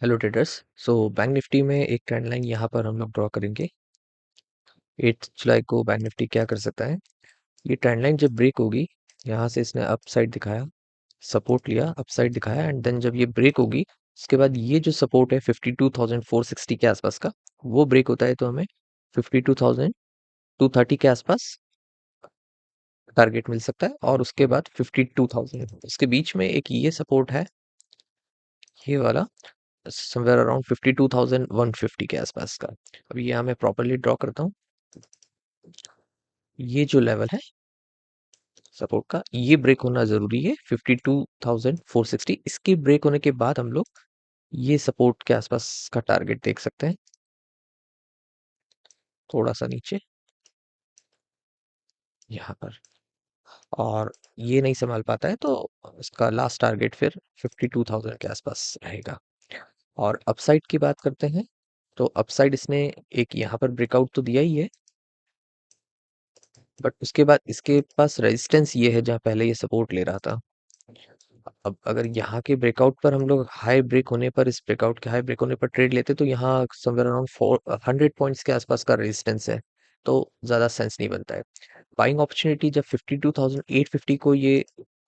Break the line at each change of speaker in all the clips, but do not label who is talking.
Hello traders. Bank Nifty में एक trend line यहाँ पर हम लोग ड्रॉ करेंगे। 8 जुलाई को बैंक निफ्टी क्या कर सकता है। ये ट्रेंड लाइन जब ब्रेक होगी, यहाँ से इसने अप साइड दिखाया, सपोर्ट लिया, अप साइड दिखाया एंड देन जब ये ब्रेक होगी उसके बाद ये जो सपोर्ट है 52,460 के आसपास का, वो ब्रेक होता है तो हमें 52,230 के आसपास टारगेट मिल सकता है। और उसके बाद 52,000, उसके बीच में एक ये सपोर्ट है, ये वाला समवेयर अराउंड 52,150 के आसपास का। अब ये यहाँ मैं प्रॉपरली ड्रॉ करता हूँ। ये जो लेवल है सपोर्ट का, ये ब्रेक होना जरूरी है 52,460। इसके ब्रेक होने के बाद हम लोग ये सपोर्ट के आसपास का टारगेट देख सकते हैं, थोड़ा सा नीचे यहाँ पर। और ये नहीं संभाल पाता है तो इसका लास्ट टारगेट फिर 52,000 के आसपास रहेगा। और अपसाइड की बात करते हैं तो अपसाइड इसने एक यहाँ पर ब्रेकआउट तो दिया ही है, बट उसके बाद इसके पास रेजिस्टेंस ये है जहाँ पहले ये सपोर्ट ले रहा था। अब अगर यहाँ के ब्रेकआउट पर हम लोग हाई ब्रेक होने पर, इस ब्रेकआउट के हाई ब्रेक होने पर ट्रेड लेते तो यहाँ समवेयर अराउंड 400 पॉइंट्स के आसपास का रेजिस्टेंस है, तो ज़्यादा सेंस नहीं बनता है। बाइंग अपॉर्चुनिटी जब 52,850 को ये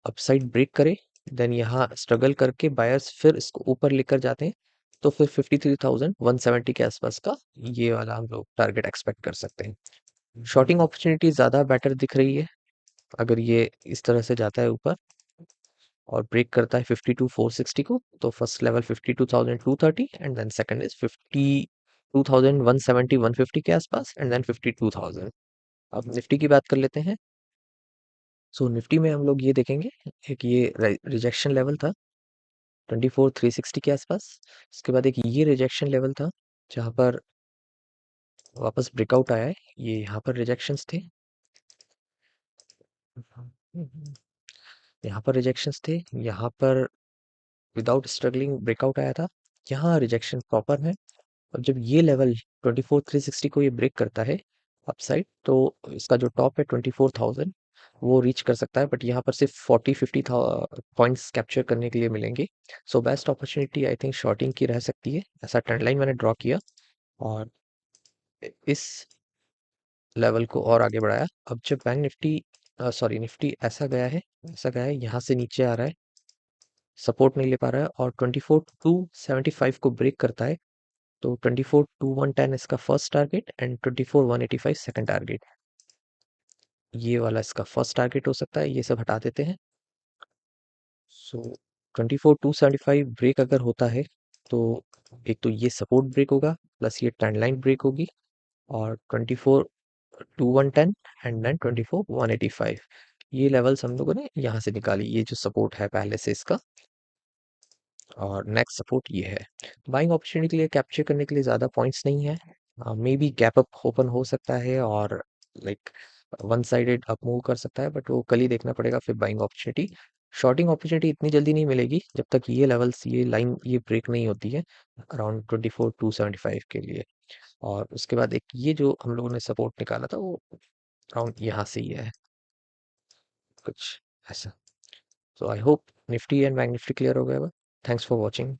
अपसाइड ब्रेक करे, देन यहाँ स्ट्रगल करके बायर्स फिर इसको ऊपर लेकर जाते हैं, तो फिर 53,170 के आसपास का ये वाला हम लोग टारगेट एक्सपेक्ट कर सकते हैं। शॉर्टिंग अपॉर्चुनिटी ज़्यादा बेटर दिख रही है अगर ये इस तरह से जाता है ऊपर और ब्रेक करता है 52,460 को, तो first level 52,230 and then second is 52,170 150 के आसपास एंड देन 52,000। अब निफ्टी की बात कर लेते हैं। निफ्टी में हम लोग ये देखेंगे, एक ये रिजेक्शन लेवल था 24,360 के आसपास। उसके बाद एक ये रिजेक्शन लेवल था जहाँ पर वापस ब्रेकआउट आया है, ये यहाँ पर रिजेक्शंस थे, यहाँ पर रिजेक्शंस थे, यहाँ पर विदाउट स्ट्रगलिंग ब्रेकआउट आया था, यहाँ रिजेक्शन प्रॉपर है। और जब ये लेवल 24,360 को ये ब्रेक करता है अपसाइड, तो इसका जो टॉप है 24,000 वो रीच कर सकता है, बट यहाँ पर सिर्फ 40-50 पॉइंट्स कैप्चर करने के लिए मिलेंगे। Best opportunity I think shorting की रह सकती है, ऐसा ट्रेंड लाइन मैंने ड्रॉ किया और इस लेवल को और आगे बढ़ाया। अब जब बैंक निफ्टी सॉरी निफ्टी ऐसा गया है, यहाँ से नीचे आ रहा है, सपोर्ट नहीं ले पा रहा है और 24,275 को ब्रेक करता है, तो 24,210 इसका first target and 24,185 second target. ये वाला इसका फर्स्ट टारगेट हो सकता है, ये सब हटा देते हैं। 24,275 ब्रेक अगर होता है तो एक तो ये सपोर्ट ब्रेक होगा, प्लस ये ट्रेंड लाइन ब्रेक होगी, और 24,210 एंड देन 24,185 ये लेवल्स हम लोगों ने यहाँ से निकाली, ये जो सपोर्ट है पहले से इसका, और नेक्स्ट सपोर्ट ये है। बाइंग अपॉर्चुनिटी के लिए कैप्चर करने के लिए ज़्यादा पॉइंट्स नहीं है, may be gap up open हो सकता है और like one sided up move कर सकता है, बट वो कल ही देखना पड़ेगा फिर बाइंग अपॉर्चुनिटी। शॉर्टिंग अपॉर्चुनिटी इतनी जल्दी नहीं मिलेगी जब तक ये लेवल्स, ये लाइन ये ब्रेक नहीं होती है अराउंड 24,275 के लिए। और उसके बाद एक ये जो हम लोगों ने सपोर्ट निकाला था वो अराउंड यहाँ से ही है कुछ ऐसा। I hope Nifty and bank Nifty clear हो गया। Thanks for watching.